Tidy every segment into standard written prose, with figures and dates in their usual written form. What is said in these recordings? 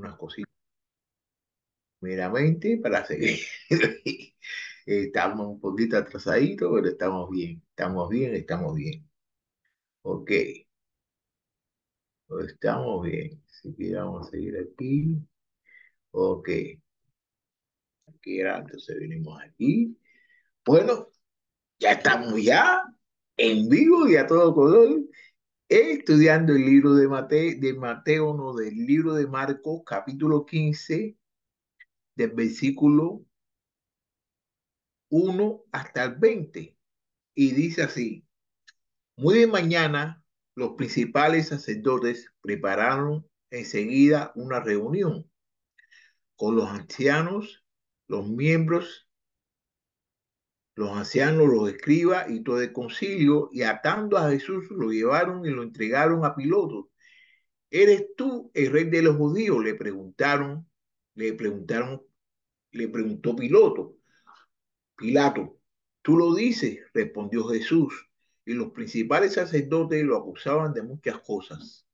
unas cositas meramente para seguir. Estamos un poquito atrasaditos, pero estamos bien, estamos bien, estamos bien. Ok, estamos bien. Así que vamos a seguir aquí. Ok, aquí era, entonces venimos aquí. Bueno, ya estamos ya en vivo y a todo color, estudiando el libro de Mateo, no, del libro de Marcos, capítulo 15 del versículo 1 hasta el 20. Y dice así: muy de mañana, los principales sacerdotes prepararon enseguida una reunión con los ancianos, los miembros, los ancianos, los escribas y todo el concilio, y atando a Jesús lo llevaron y lo entregaron a Pilato. ¿Eres tú el rey de los judíos? Le preguntaron, le preguntó Pilato, tú lo dices, respondió Jesús, y los principales sacerdotes lo acusaban de muchas cosas.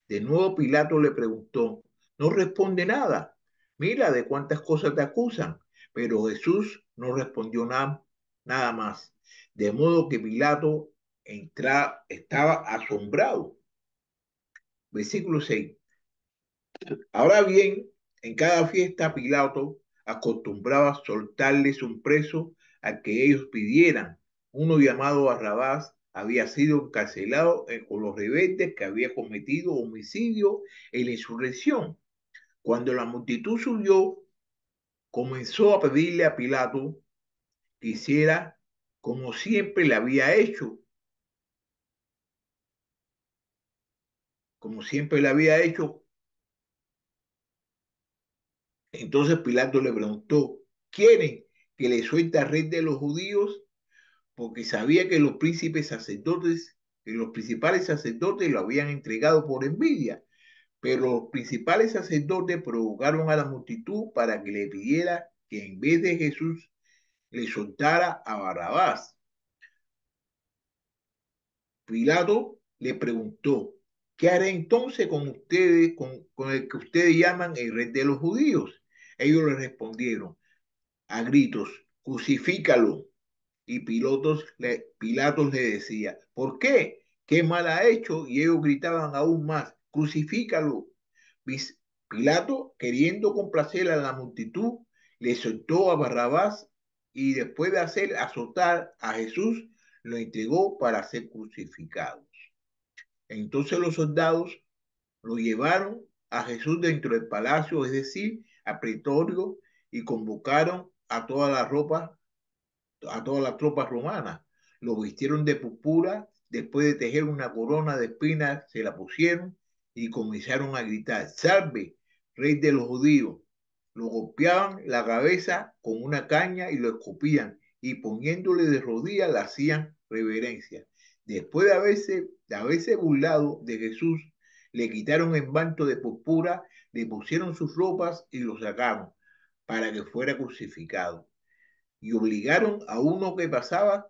De nuevo Pilato le preguntó, no responde nada, mira de cuántas cosas te acusan. Pero Jesús no respondió nada más, de modo que Pilato estaba asombrado. Versículo 6. Ahora bien, en cada fiesta Pilato acostumbraba soltarles un preso al que ellos pidieran. Uno llamado Barrabás había sido encarcelado con los rebeldes que había cometido homicidio en la insurrección. Cuando la multitud subió, comenzó a pedirle a Pilato que hiciera como siempre le había hecho, como siempre le había hecho. Entonces Pilato le preguntó, ¿quieren que le suelte al rey de los judíos? Porque sabía que los príncipes sacerdotes, que los principales sacerdotes lo habían entregado por envidia. Pero los principales sacerdotes provocaron a la multitud para que le pidiera que en vez de Jesús le soltara a Barrabás. Pilato le preguntó, ¿qué haré entonces con ustedes, con el que ustedes llaman el rey de los judíos? Ellos le respondieron a gritos, crucifícalo. Y Pilatos le decía, ¿por qué? ¿Qué mal ha hecho? Y ellos gritaban aún más, crucifícalo. Pilato, queriendo complacer a la multitud, le soltó a Barrabás y después de hacer azotar a Jesús, lo entregó para ser crucificado. Entonces los soldados lo llevaron a Jesús dentro del palacio, es decir, a pretorio, y convocaron a todas las tropas romanas. Lo vistieron de púrpura, después de tejer una corona de espinas, se la pusieron y comenzaron a gritar, salve, rey de los judíos. Lo golpeaban la cabeza con una caña y lo escupían y poniéndole de rodillas le hacían reverencia. Después de haberse burlado de Jesús, le quitaron el manto de púrpura, le pusieron sus ropas y lo sacaron para que fuera crucificado y obligaron a uno que pasaba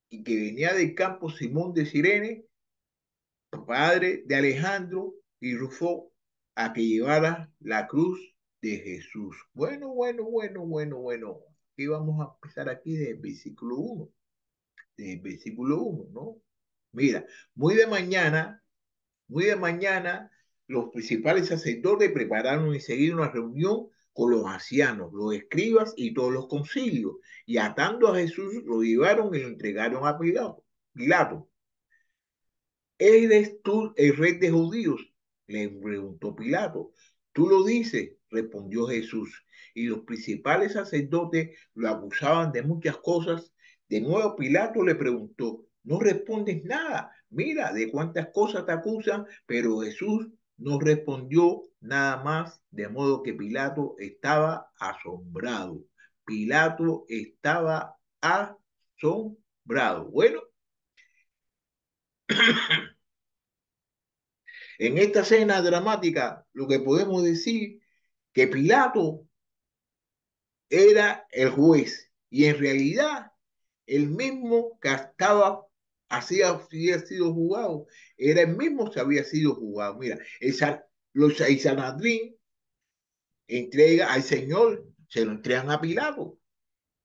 y que venía del campo, Simón de Cirene, padre de Alejandro y Rufo, a que llevara la cruz de Jesús. Bueno, bueno, bueno, bueno, bueno. Aquí vamos a empezar aquí desde el versículo 1, desde el versículo 1, ¿no? Mira, muy de mañana, los principales sacerdotes prepararon enseguida una reunión con los ancianos, los escribas y todos los concilios, y atando a Jesús lo llevaron y lo entregaron a Pilato. ¿Eres tú el rey de judíos? Le preguntó Pilato. Tú lo dices, respondió Jesús. Y los principales sacerdotes lo acusaban de muchas cosas. De nuevo Pilato le preguntó, no respondes nada. Mira de cuántas cosas te acusan, pero Jesús no respondió nada más, de modo que Pilato estaba asombrado. Pilato estaba asombrado. Bueno, en esta escena dramática, lo que podemos decir que Pilato era el juez y en realidad el mismo que estaba había sido juzgado, era el mismo que había sido juzgado. Mira, el Sanadrín entrega al Señor, se lo entregan a Pilato.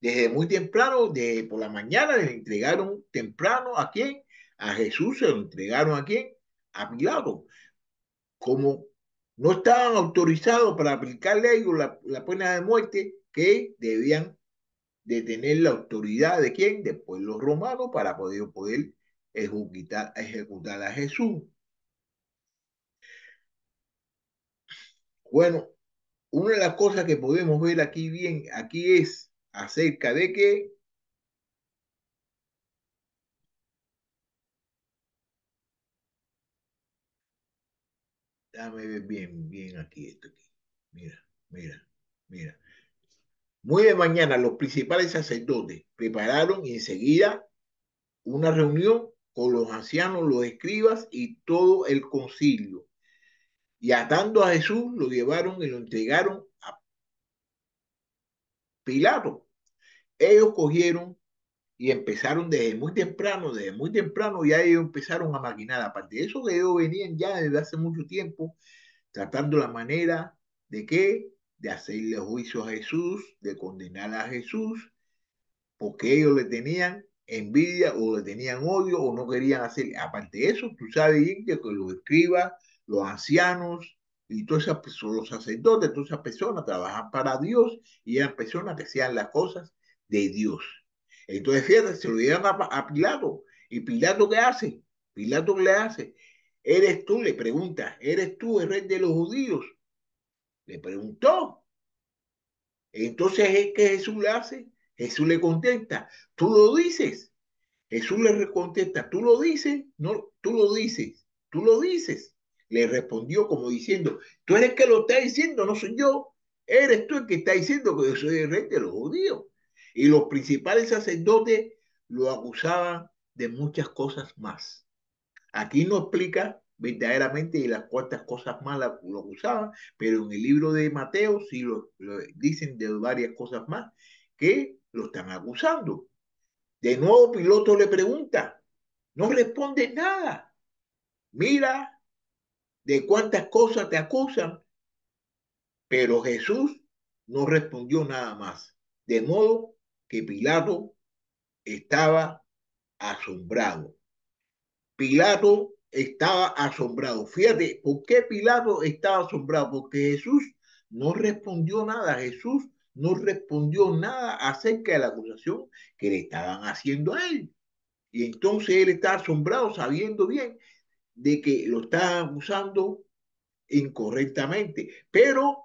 Desde muy temprano, por la mañana, le entregaron temprano ¿a quién? A Jesús, se lo entregaron ¿a quién? A Pilato. Como no estaban autorizados para aplicarle a ellos la pena de muerte, que debían de tener la autoridad de quién, de pueblos romanos, para poder ejecutar a Jesús. Bueno, una de las cosas que podemos ver aquí bien, aquí es acerca de que, déjame ver bien, bien aquí esto aquí. Mira, mira, mira. Muy de mañana los principales sacerdotes prepararon y enseguida una reunión con los ancianos, los escribas y todo el concilio. Y atando a Jesús, lo llevaron y lo entregaron a Pilato. Ellos cogieron y empezaron desde muy temprano ya ellos empezaron a maquinar. Aparte de eso, que ellos venían ya desde hace mucho tiempo tratando la manera de qué, de hacerle juicio a Jesús, de condenar a Jesús, porque ellos le tenían envidia o le tenían odio o no querían hacer. Aparte de eso, tú sabes bien que los escribas, los ancianos y todas esas personas, los sacerdotes, todas esas personas trabajan para Dios y eran personas que hacían las cosas de Dios. Entonces, fíjate, se lo llevan a Pilato. ¿Y Pilato qué hace? Pilato qué le hace. ¿Eres tú? Le pregunta, ¿eres tú el rey de los judíos? Le preguntó. Entonces, ¿qué Jesús le hace? Jesús le contesta, tú lo dices. Jesús le contesta, tú lo dices, no, tú lo dices, tú lo dices. Le respondió como diciendo, tú eres el que lo está diciendo, no soy yo. Eres tú el que está diciendo que yo soy el rey de los judíos. Y los principales sacerdotes lo acusaban de muchas cosas más. Aquí no explica verdaderamente las cuantas cosas malas lo acusaban, pero en el libro de Mateo sí lo dicen de varias cosas más que lo están acusando. De nuevo Piloto le pregunta, no responde nada. Mira de cuántas cosas te acusan, pero Jesús no respondió nada más. De modo que Pilato estaba asombrado. Pilato estaba asombrado. Fíjate, ¿por qué Pilato estaba asombrado? Porque Jesús no respondió nada. Jesús no respondió nada acerca de la acusación que le estaban haciendo a él. Y entonces él está asombrado sabiendo bien de que lo estaban acusando incorrectamente. Pero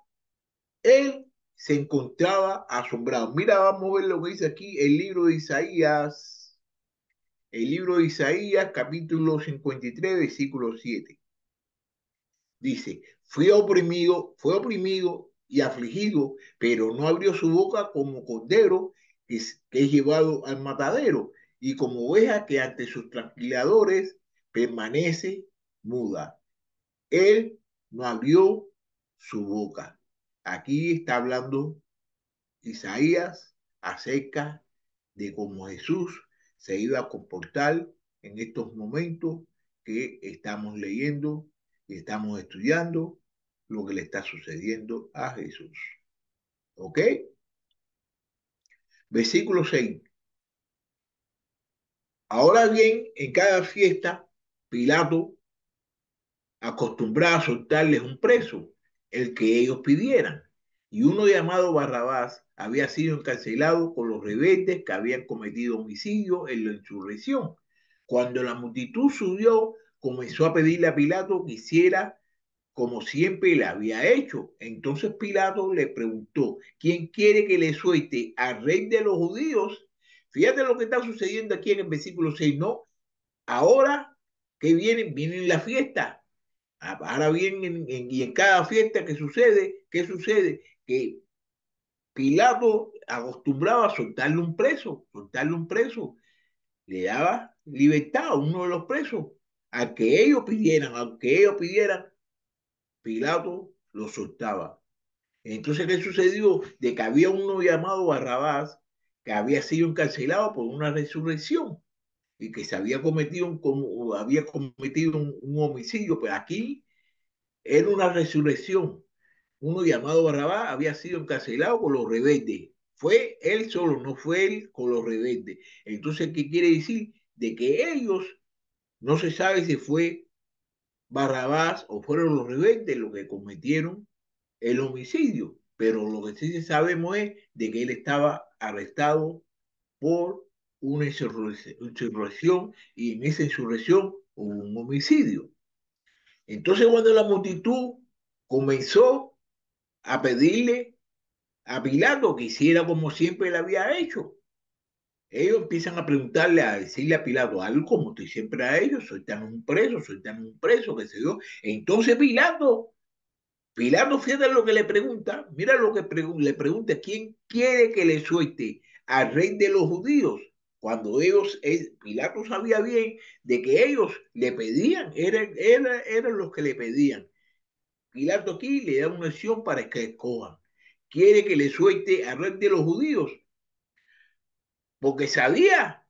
él se encontraba asombrado. Mira, vamos a ver lo que dice aquí el libro de Isaías. El libro de Isaías, capítulo 53, versículo 7. Dice, fue oprimido y afligido, pero no abrió su boca como cordero que es llevado al matadero, y como oveja que ante sus tranquiladores permanece muda. Él no abrió su boca. Aquí está hablando Isaías acerca de cómo Jesús se iba a comportar en estos momentos que estamos leyendo y estamos estudiando lo que le está sucediendo a Jesús. ¿Ok? Versículo 6. Ahora bien, en cada fiesta, Pilato acostumbraba a soltarles un preso, el que ellos pidieran. Y uno llamado Barrabás había sido encarcelado con los rebeldes que habían cometido homicidio en la insurrección. Cuando la multitud subió, comenzó a pedirle a Pilato que hiciera como siempre le había hecho. Entonces Pilato le preguntó, ¿quién quiere que le suelte al rey de los judíos? Fíjate lo que está sucediendo aquí en el versículo 6, ¿no? Ahora que viene la fiesta. Ahora bien, y en cada fiesta que sucede, ¿qué sucede? Que Pilato acostumbraba a soltarle un preso, le daba libertad a uno de los presos, aunque ellos pidieran, Pilato lo soltaba. Entonces, ¿qué sucedió? De que había uno llamado Barrabás que había sido encarcelado por una resurrección y que se había cometido un homicidio, pero aquí era una resurrección. uno llamado Barrabás había sido encarcelado con los rebeldes. Fue él solo, no fue él con los rebeldes. Entonces, ¿qué quiere decir? De que ellos, no se sabe si fue Barrabás o fueron los rebeldes los que cometieron el homicidio, pero lo que sí sabemos es de que él estaba arrestado por una insurrección y en esa insurrección hubo un homicidio. Entonces cuando la multitud comenzó a pedirle a Pilato que hiciera como siempre le había hecho, ellos empiezan a preguntarle, a decirle a Pilato, algo como tú siempre a ellos, soy tan un preso, que se dio. Entonces Pilato, fíjate lo que le pregunta, mira lo que le pregunta, ¿quién quiere que le suelte al rey de los judíos? Cuando Pilato sabía bien de que ellos le pedían, eran los que le pedían. Pilato aquí le da una opción para que escojan. Quiere que le suelte al rey de los judíos, porque sabía,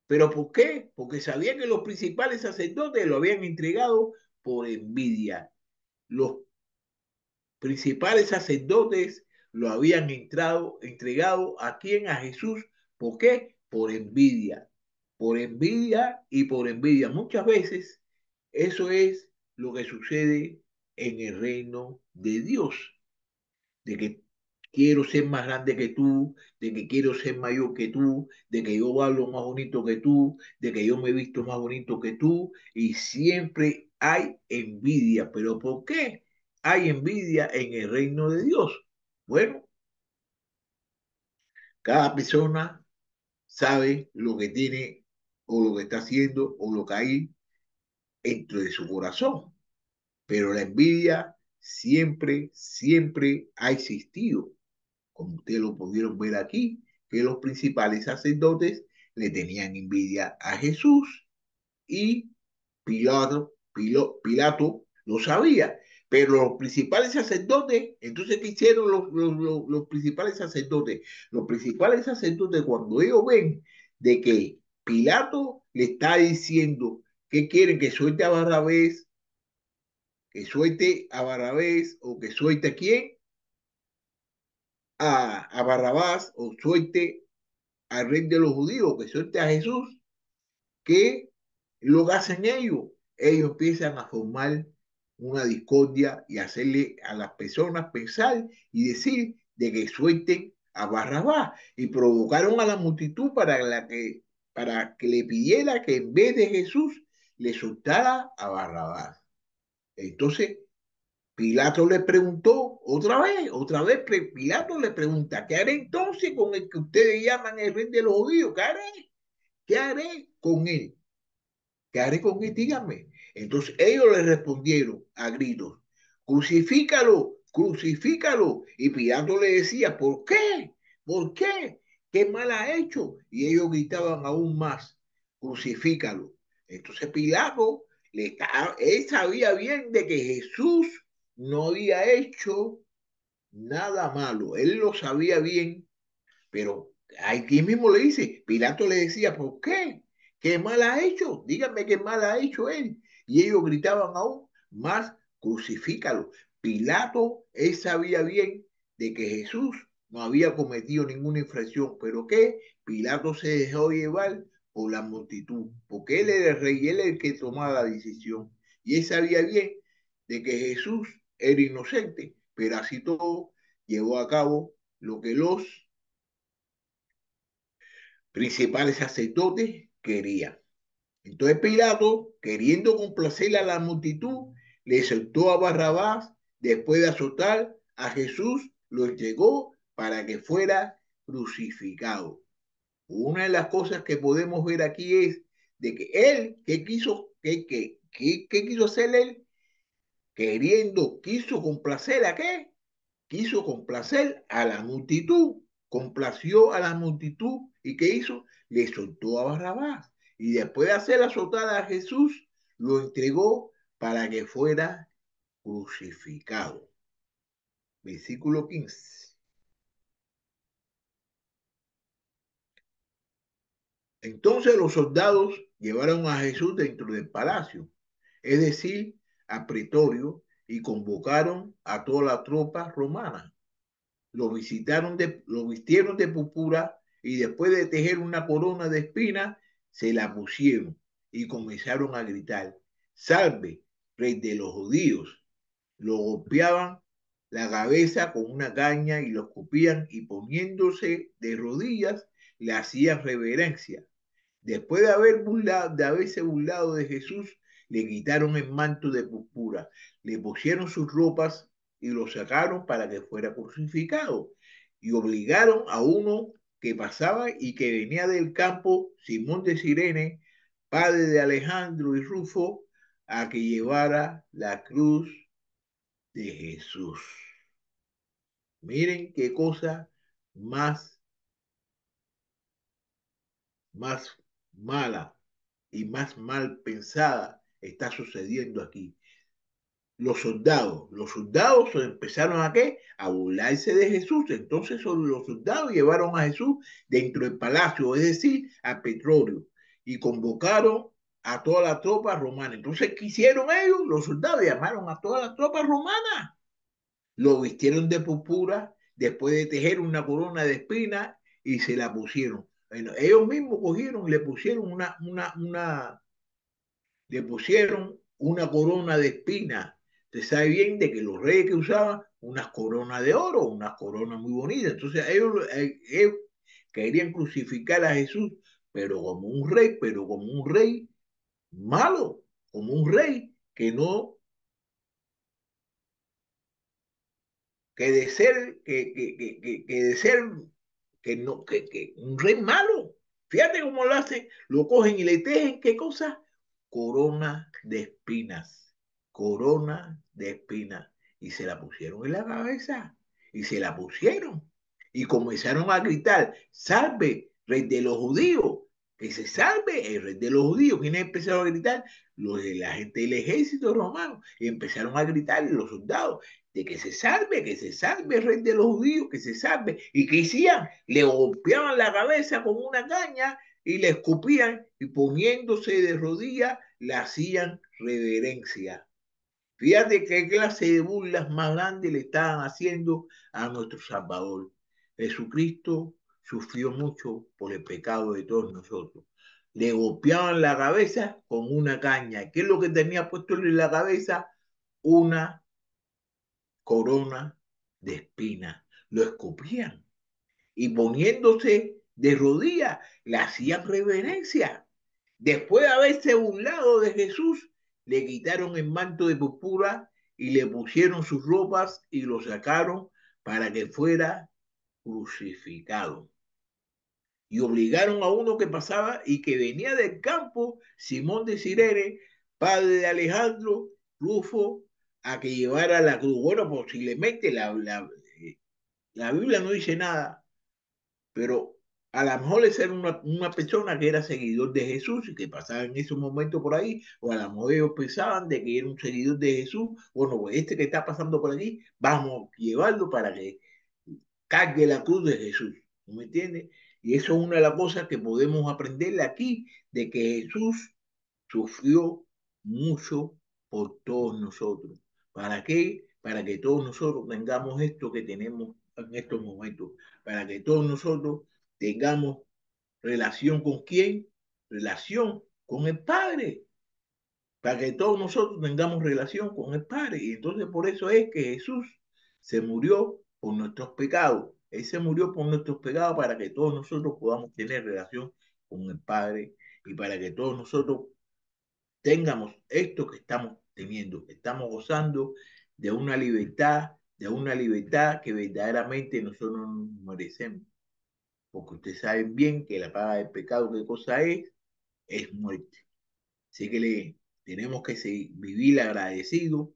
pero ¿por qué? Porque sabía que los principales sacerdotes lo habían entregado por envidia. Los principales sacerdotes lo habían entregado a quién, a Jesús. ¿Por qué? Por envidia y por envidia. Muchas veces eso es lo que sucede en el reino de Dios, de que quiero ser más grande que tú, de que quiero ser mayor que tú, de que yo hablo más bonito que tú, de que yo me he visto más bonito que tú, y siempre hay envidia. ¿Pero por qué hay envidia en el reino de Dios? Bueno, cada persona sabe lo que tiene o lo que está haciendo o lo que hay dentro de su corazón, pero la envidia siempre, siempre ha existido, como ustedes lo pudieron ver aquí, que los principales sacerdotes le tenían envidia a Jesús y Pilato lo sabía. Pero los principales sacerdotes, entonces, ¿qué hicieron los principales sacerdotes? Los principales sacerdotes, cuando ellos ven de que Pilato le está diciendo que quieren que suelte a Barrabés, que suelte a Barrabés o que suelte a quién, a Barrabás o suelte al rey de los judíos, que suelte a Jesús, que lo que hacen ellos. Ellos empiezan a formar una discordia y hacerle a las personas pensar y decir de que suelten a Barrabás y provocaron a la multitud para que le pidiera que en vez de Jesús le soltara a Barrabás. Entonces Pilato le preguntó otra vez, Pilato le pregunta, ¿qué haré entonces con el que ustedes llaman el rey de los judíos? ¿Qué haré? ¿Qué haré con él? ¿Qué haré con él? Dígame. Entonces ellos le respondieron a gritos, crucifícalo, crucifícalo. Y Pilato le decía, ¿por qué? ¿Por qué? ¿Qué mal ha hecho? Y ellos gritaban aún más, crucifícalo. Entonces él sabía bien de que Jesús no había hecho nada malo. Él lo sabía bien, pero aquí mismo le dice, Pilato le decía, ¿por qué? ¿Qué mal ha hecho? Díganme qué mal ha hecho él. Y ellos gritaban aún más, crucifícalo. Pilato, él sabía bien de que Jesús no había cometido ninguna infracción, pero que Pilato se dejó llevar por la multitud, porque él era el rey, él era el que tomaba la decisión. Y él sabía bien de que Jesús era inocente, pero así todo llevó a cabo lo que los principales sacerdotes querían. Entonces Pilato, queriendo complacer a la multitud, le soltó a Barrabás, después de azotar a Jesús, lo entregó para que fuera crucificado. Una de las cosas que podemos ver aquí es de que él, ¿qué quiso hacer él? Quiso complacer ¿a qué? Quiso complacer a la multitud, complació a la multitud y ¿qué hizo? Le soltó a Barrabás y después de hacer azotar a Jesús, lo entregó para que fuera crucificado. Versículo 15. Entonces los soldados llevaron a Jesús dentro del palacio, es decir, a pretorio, y convocaron a toda la tropa romana. Lo vistieron de púrpura y después de tejer una corona de espinas, se la pusieron y comenzaron a gritar: Salve, rey de los judíos. Lo golpeaban la cabeza con una caña y lo escupían y poniéndose de rodillas le hacían reverencia. Después de haberse burlado de Jesús, le quitaron el manto de púrpura, le pusieron sus ropas y lo sacaron para que fuera crucificado. Y obligaron a uno que pasaba y que venía del campo, Simón de Cirene, padre de Alejandro y Rufo, a que llevara la cruz de Jesús. Miren qué cosa más, más mala y más mal pensada está sucediendo aquí. Los soldados empezaron a qué? A burlarse de Jesús. Entonces los soldados llevaron a Jesús dentro del palacio, es decir, a Petróleo, y convocaron a toda la tropa romana. Entonces, ¿qué hicieron ellos? Los soldados llamaron a toda la tropa romana, lo vistieron de púrpura, después de tejer una corona de espinas y se la pusieron. Bueno, ellos mismos cogieron y le pusieron una corona de espinas. Usted sabe bien de que los reyes que usaban unas coronas de oro, unas coronas muy bonitas. Entonces ellos querían crucificar a Jesús, pero como un rey malo, como un rey que no, que de ser, que de ser, que no, que un rey malo. Fíjate cómo lo hace, lo cogen y le tejen, ¿qué cosa? Corona de espinas, corona de espinas. Y se la pusieron en la cabeza, y se la pusieron. Y comenzaron a gritar: Salve, rey de los judíos, que se salve el rey de los judíos. ¿Quiénes empezaron a gritar? Los de la gente del ejército romano. Y empezaron a gritar los soldados de que se salve el rey de los judíos, que se salve. ¿Y qué hacían? Le golpeaban la cabeza con una caña y le escupían y poniéndose de rodillas le hacían reverencia. Fíjate qué clase de burlas más grandes le estaban haciendo a nuestro Salvador. Jesucristo sufrió mucho por el pecado de todos nosotros. Le golpeaban la cabeza con una caña. ¿Qué es lo que tenía puesto en la cabeza? Una corona de espinas. Lo escupían y poniéndose de rodillas le hacían reverencia. Después de haberse burlado de Jesús, le quitaron el manto de púrpura y le pusieron sus ropas y lo sacaron para que fuera crucificado. Y obligaron a uno que pasaba y que venía del campo, Simón de Cirene, padre de Alejandro, Rufo, a que llevara la cruz. Bueno, posiblemente la Biblia no dice nada, pero a lo mejor esa era una persona que era seguidor de Jesús y que pasaba en esos momentos por ahí, o a lo mejor ellos pensaban de que era un seguidor de Jesús. Bueno, pues este que está pasando por aquí, vamos a llevarlo para que cargue la cruz de Jesús. ¿No me entiendes? Y eso es una de las cosas que podemos aprender aquí, de que Jesús sufrió mucho por todos nosotros. ¿Para qué? Para que todos nosotros tengamos esto que tenemos en estos momentos, para que todos nosotros tengamos relación con quién, relación con el Padre, para que todos nosotros tengamos relación con el Padre. Y entonces por eso es que Jesús se murió por nuestros pecados. Él se murió por nuestros pecados para que todos nosotros podamos tener relación con el Padre y para que todos nosotros tengamos esto que estamos teniendo. Estamos gozando de una libertad que verdaderamente nosotros no nos merecemos. Porque ustedes saben bien que la paga del pecado, ¿qué cosa es muerte. Así que tenemos que vivir agradecidos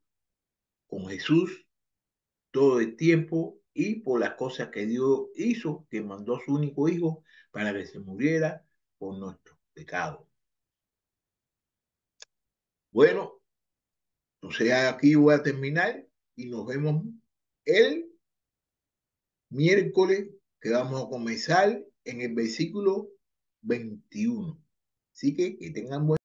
con Jesús todo el tiempo y por las cosas que Dios hizo, que mandó a su único hijo para que se muriera por nuestros pecados. Bueno, entonces aquí voy a terminar y nos vemos el miércoles, que vamos a comenzar en el versículo 21. Así que tengan buen